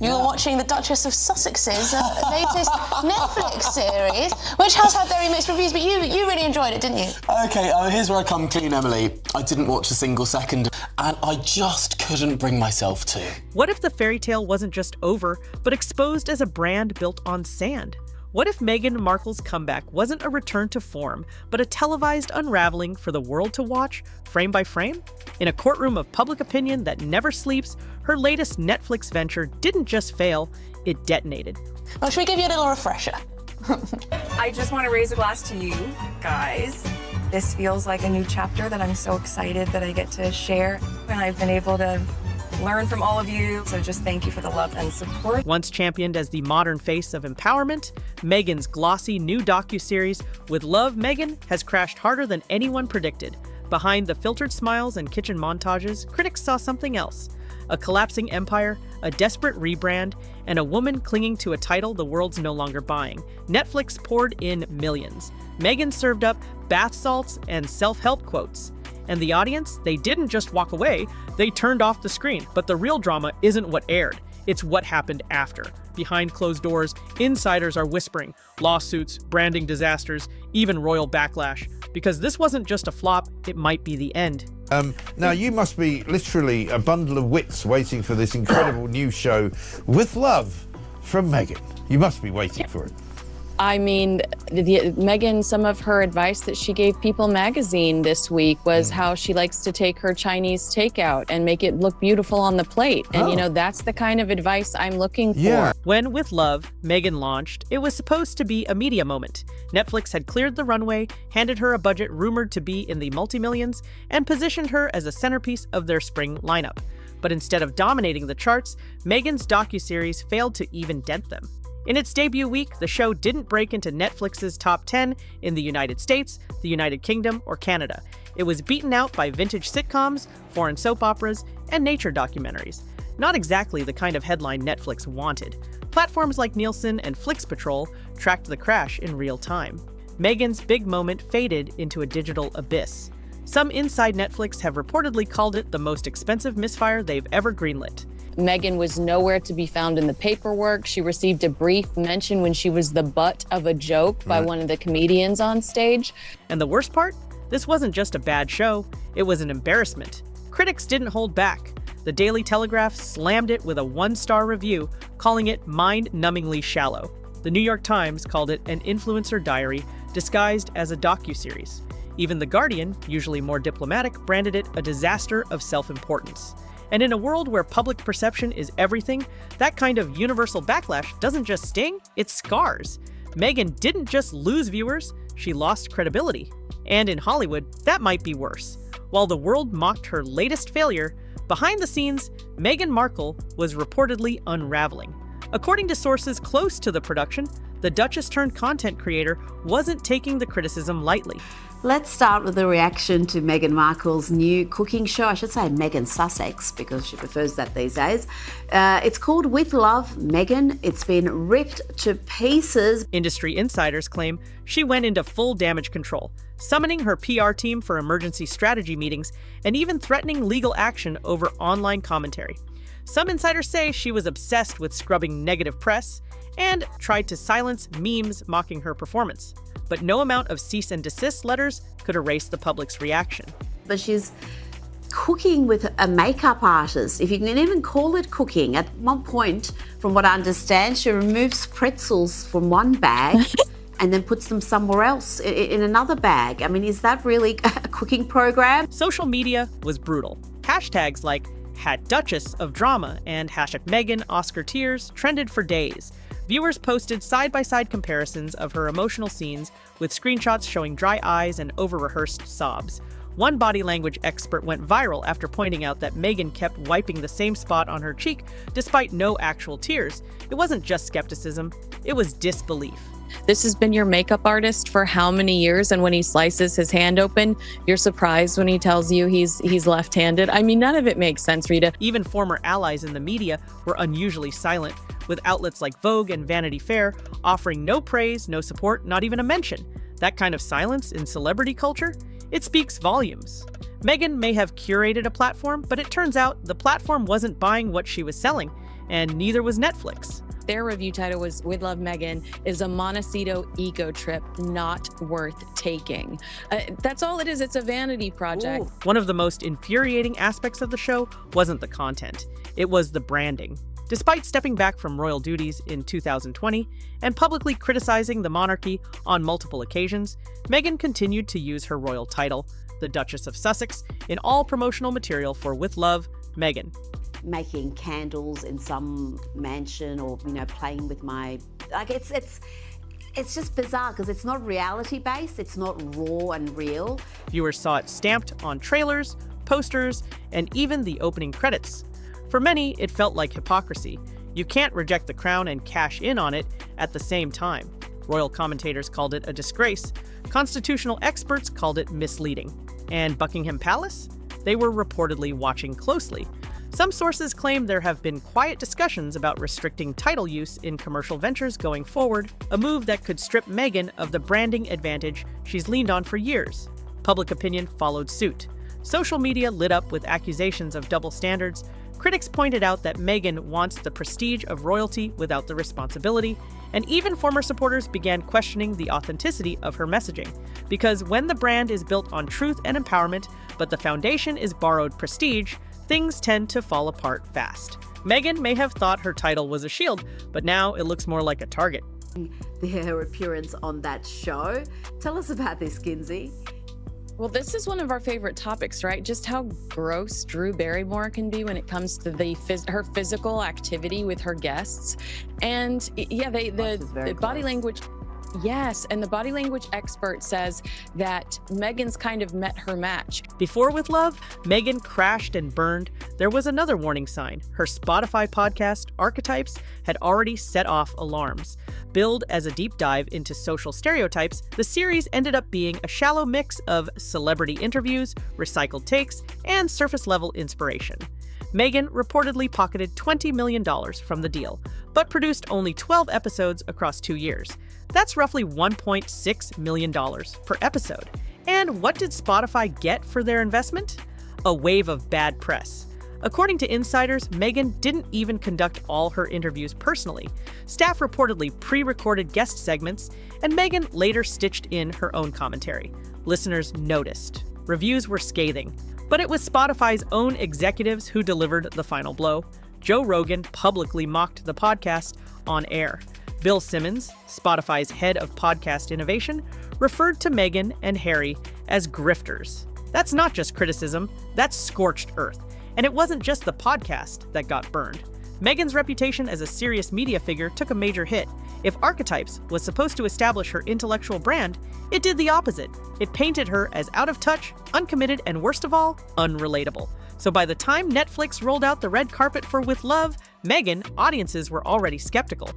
You're watching the Duchess of Sussex's latest Netflix series, which has had very mixed reviews, but you really enjoyed it, didn't you? OK, here's where I come clean, Emily. I didn't watch a single second, and I just couldn't bring myself to. What if the fairy tale wasn't just over, but exposed as a brand built on sand? What if Meghan Markle's comeback wasn't a return to form, but a televised unraveling for the world to watch, frame by frame? In a courtroom of public opinion that never sleeps, her latest Netflix venture didn't just fail, it detonated. Well, should we give you a little refresher? I just want to raise a glass to you guys. This feels like a new chapter that I'm so excited that I get to share, and I've been able to learn from all of you, so just thank you for the love and support. Once championed as the modern face of empowerment, Meghan's glossy new docuseries, With Love, Meghan, has crashed harder than anyone predicted. Behind the filtered smiles and kitchen montages, critics saw something else. A collapsing empire, a desperate rebrand, and a woman clinging to a title the world's no longer buying. Netflix poured in millions. Meghan served up bath salts and self-help quotes. And the audience, they didn't just walk away, they turned off the screen. But the real drama isn't what aired, it's what happened after. Behind closed doors, insiders are whispering, lawsuits, branding disasters, even royal backlash. Because this wasn't just a flop, it might be the end. Now, you must be literally a bundle of wits waiting for this incredible new show, With Love, from Meghan. You must be waiting for it. I mean, Meghan, some of her advice that she gave People magazine this week was how she likes to take her Chinese takeout and make it look beautiful on the plate. And, you know, that's the kind of advice I'm looking for. When With Love, Meghan launched, it was supposed to be a media moment. Netflix had cleared the runway, handed her a budget rumored to be in the multi-millions, and positioned her as a centerpiece of their spring lineup. But instead of dominating the charts, Meghan's docuseries failed to even dent them. In its debut week, the show didn't break into Netflix's top 10 in the United States, the United Kingdom, or Canada. It was beaten out by vintage sitcoms, foreign soap operas, and nature documentaries. Not exactly the kind of headline Netflix wanted. Platforms like Nielsen and Flix Patrol tracked the crash in real time. Meghan's big moment faded into a digital abyss. Some inside Netflix have reportedly called it the most expensive misfire they've ever greenlit. Meghan was nowhere to be found in the paperwork. She received a brief mention when she was the butt of a joke by one of the comedians on stage. And the worst part? This wasn't just a bad show, it was an embarrassment. Critics didn't hold back. The Daily Telegraph slammed it with a 1-star review, calling it mind-numbingly shallow. The New York Times called it an influencer diary disguised as a docuseries. Even The Guardian, usually more diplomatic, branded it a disaster of self-importance. And in a world where public perception is everything, that kind of universal backlash doesn't just sting, it scars. Meghan didn't just lose viewers, she lost credibility. And in Hollywood, that might be worse. While the world mocked her latest failure, behind the scenes, Meghan Markle was reportedly unraveling. According to sources close to the production, the Duchess-turned-content creator wasn't taking the criticism lightly. Let's start with the reaction to Meghan Markle's new cooking show. I should say Meghan Sussex, because she prefers that these days. It's called With Love, Meghan. It's been ripped to pieces. Industry insiders claim she went into full damage control, summoning her PR team for emergency strategy meetings and even threatening legal action over online commentary. Some insiders say she was obsessed with scrubbing negative press and tried to silence memes mocking her performance. But no amount of cease and desist letters could erase the public's reaction. But she's cooking with a makeup artist, if you can even call it cooking. At one point, from what I understand, she removes pretzels from one bag and then puts them somewhere else in another bag. I mean, is that really a cooking program? Social media was brutal. Hashtags like #Duchess of Drama and #Meghan Oscar Tears trended for days. Viewers posted side-by-side comparisons of her emotional scenes with screenshots showing dry eyes and over-rehearsed sobs. One body language expert went viral after pointing out that Meghan kept wiping the same spot on her cheek despite no actual tears. It wasn't just skepticism, it was disbelief. This has been your makeup artist for how many years? And when he slices his hand open, you're surprised when he tells you he's left-handed. I mean, none of it makes sense, Rita. Even former allies in the media were unusually silent, with outlets like Vogue and Vanity Fair offering no praise, no support, not even a mention. That kind of silence in celebrity culture? It speaks volumes. Meghan may have curated a platform, but it turns out the platform wasn't buying what she was selling. and neither was Netflix. Their review title was "With Love, Meghan is a Montecito ego trip not worth taking." That's all it is. It's a vanity project. Ooh. One of the most infuriating aspects of the show wasn't the content. It was the branding. Despite stepping back from royal duties in 2020 and publicly criticizing the monarchy on multiple occasions, Meghan continued to use her royal title, the Duchess of Sussex, in all promotional material for With Love, Meghan. Making candles in some mansion, or playing with my it's just bizarre because it's not reality based, it's not raw and real. Viewers saw it stamped on trailers, posters, and even the opening credits. For many, it felt like hypocrisy. You can't reject the crown and cash in on it at the same time. Royal commentators called it a disgrace. Constitutional experts called it misleading. And Buckingham Palace? They were reportedly watching closely. Some sources claim there have been quiet discussions about restricting title use in commercial ventures going forward, a move that could strip Meghan of the branding advantage she's leaned on for years. Public opinion followed suit. Social media lit up with accusations of double standards. Critics pointed out that Meghan wants the prestige of royalty without the responsibility, and even former supporters began questioning the authenticity of her messaging. Because when the brand is built on truth and empowerment, but the foundation is borrowed prestige, things tend to fall apart fast. Meghan may have thought her title was a shield, but now it looks more like a target. Her appearance on that show. Tell us about this, Kinsey. Well, this is one of our favorite topics, right? Just how gross Drew Barrymore can be when it comes to her physical activity with her guests. And yeah, the body language. Yes, and the body language expert says that Meghan's kind of met her match. Before With Love, Meghan crashed and burned. There was another warning sign. Her Spotify podcast, Archetypes, had already set off alarms. Billed as a deep dive into social stereotypes, the series ended up being a shallow mix of celebrity interviews, recycled takes, and surface-level inspiration. Meghan reportedly pocketed $20 million from the deal, but produced only 12 episodes across 2 years. That's roughly $1.6 million per episode. And what did Spotify get for their investment? A wave of bad press. According to insiders, Meghan didn't even conduct all her interviews personally. Staff reportedly pre-recorded guest segments, and Meghan later stitched in her own commentary. Listeners noticed. Reviews were scathing. But it was Spotify's own executives who delivered the final blow. Joe Rogan publicly mocked the podcast on air. Bill Simmons, Spotify's head of podcast innovation, referred to Meghan and Harry as grifters. That's not just criticism, that's scorched earth. And it wasn't just the podcast that got burned. Meghan's reputation as a serious media figure took a major hit. If Archetypes was supposed to establish her intellectual brand, it did the opposite. It painted her as out of touch, uncommitted, and worst of all, unrelatable. So by the time Netflix rolled out the red carpet for With Love, Meghan, audiences were already skeptical.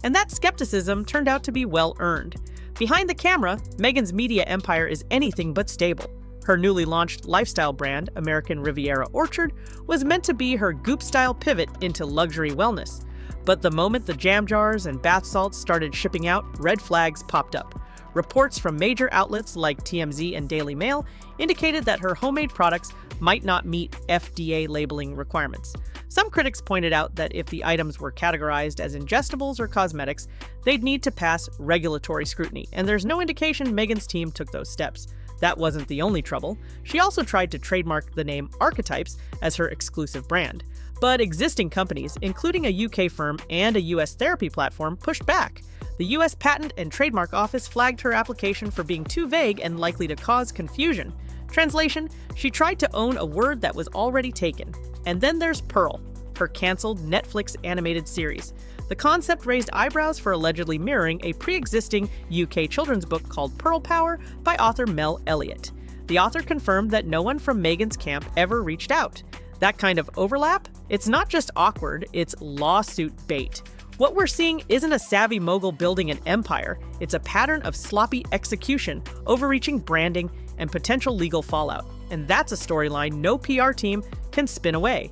And that skepticism turned out to be well-earned. Behind the camera, Meghan's media empire is anything but stable. Her newly launched lifestyle brand, American Riviera Orchard, was meant to be her Goop-style pivot into luxury wellness. But the moment the jam jars and bath salts started shipping out, red flags popped up. Reports from major outlets like TMZ and Daily Mail indicated that her homemade products might not meet FDA labeling requirements. Some critics pointed out that if the items were categorized as ingestibles or cosmetics, they'd need to pass regulatory scrutiny, and there's no indication Meghan's team took those steps. That wasn't the only trouble. She also tried to trademark the name Archetypes as her exclusive brand. But existing companies, including a UK firm and a US therapy platform, pushed back. The US Patent and Trademark Office flagged her application for being too vague and likely to cause confusion. Translation, she tried to own a word that was already taken. And then there's Pearl, her canceled Netflix animated series. The concept raised eyebrows for allegedly mirroring a pre-existing UK children's book called Pearl Power by author Mel Elliott. The author confirmed that no one from Meghan's camp ever reached out. That kind of overlap? It's not just awkward, it's lawsuit bait. What we're seeing isn't a savvy mogul building an empire, it's a pattern of sloppy execution, overreaching branding, and potential legal fallout. And that's a storyline no PR team can spin away.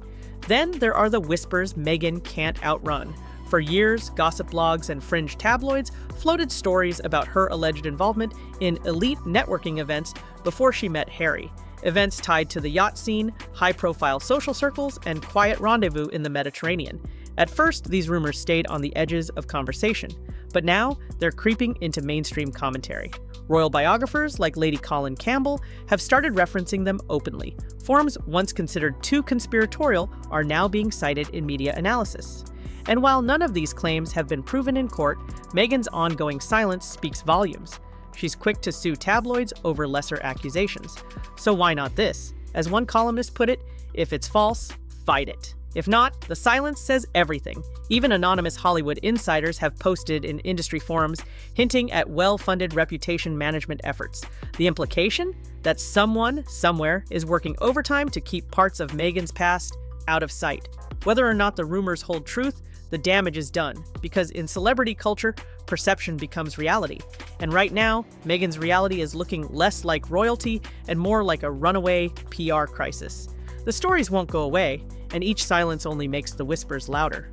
Then there are the whispers Meghan can't outrun. For years, gossip blogs and fringe tabloids floated stories about her alleged involvement in elite networking events before she met Harry. Events tied to the yacht scene, high-profile social circles, and quiet rendezvous in the Mediterranean. At first, these rumors stayed on the edges of conversation, but now they're creeping into mainstream commentary. Royal biographers like Lady Colin Campbell have started referencing them openly. Forms once considered too conspiratorial are now being cited in media analysis. And while none of these claims have been proven in court, Meghan's ongoing silence speaks volumes. She's quick to sue tabloids over lesser accusations. So why not this? As one columnist put it, if it's false, fight it. If not, the silence says everything. Even anonymous Hollywood insiders have posted in industry forums hinting at well-funded reputation management efforts. The implication? That someone, somewhere, is working overtime to keep parts of Meghan's past out of sight. Whether or not the rumors hold truth, the damage is done, because in celebrity culture, perception becomes reality. And right now, Meghan's reality is looking less like royalty and more like a runaway PR crisis. The stories won't go away, and each silence only makes the whispers louder.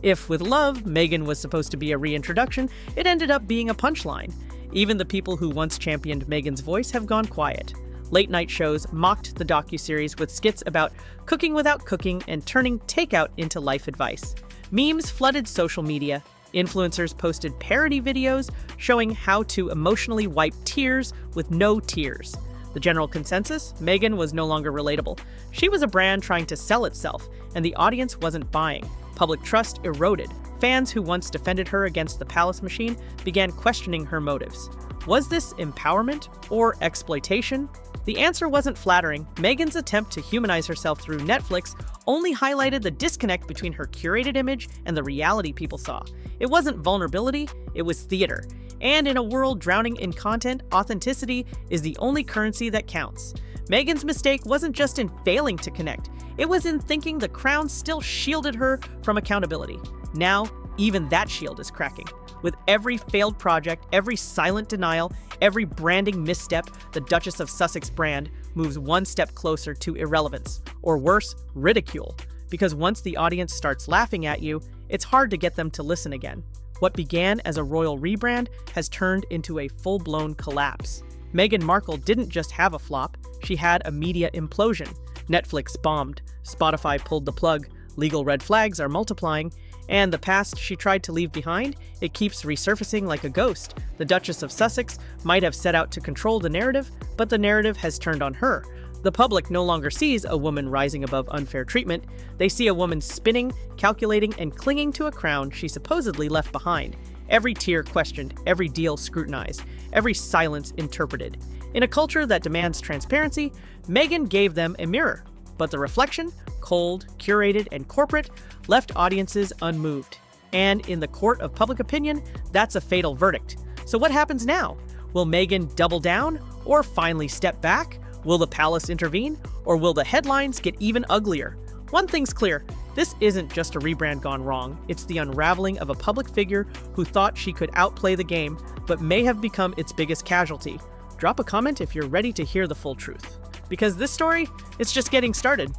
If, with love, Meghan was supposed to be a reintroduction, it ended up being a punchline. Even the people who once championed Meghan's voice have gone quiet. Late-night shows mocked the docuseries with skits about cooking without cooking and turning takeout into life advice. Memes flooded social media. Influencers posted parody videos showing how to emotionally wipe tears with no tears. The general consensus? Meghan was no longer relatable. She was a brand trying to sell itself, and the audience wasn't buying. Public trust eroded. Fans who once defended her against the palace machine began questioning her motives. Was this empowerment or exploitation? The answer wasn't flattering. Meghan's attempt to humanize herself through Netflix only highlighted the disconnect between her curated image and the reality people saw. It wasn't vulnerability, it was theater. And in a world drowning in content, authenticity is the only currency that counts. Meghan's mistake wasn't just in failing to connect, it was in thinking the crown still shielded her from accountability. Now, even that shield is cracking. With every failed project, every silent denial, every branding misstep, the Duchess of Sussex brand moves one step closer to irrelevance, or worse, ridicule. Because once the audience starts laughing at you, it's hard to get them to listen again. What began as a royal rebrand has turned into a full-blown collapse. Meghan Markle didn't just have a flop, she had a media implosion. Netflix bombed, Spotify pulled the plug, legal red flags are multiplying, and the past she tried to leave behind, it keeps resurfacing like a ghost. The Duchess of Sussex might have set out to control the narrative, but the narrative has turned on her. The public no longer sees a woman rising above unfair treatment. They see a woman spinning, calculating, and clinging to a crown she supposedly left behind. Every tear questioned, every deal scrutinized, every silence interpreted. In a culture that demands transparency, Meghan gave them a mirror. But the reflection, cold, curated, and corporate, left audiences unmoved. And in the court of public opinion, that's a fatal verdict. So what happens now? Will Meghan double down or finally step back? Will the palace intervene? Or will the headlines get even uglier? One thing's clear, this isn't just a rebrand gone wrong. It's the unraveling of a public figure who thought she could outplay the game, but may have become its biggest casualty. Drop a comment if you're ready to hear the full truth. Because this story, it's just getting started.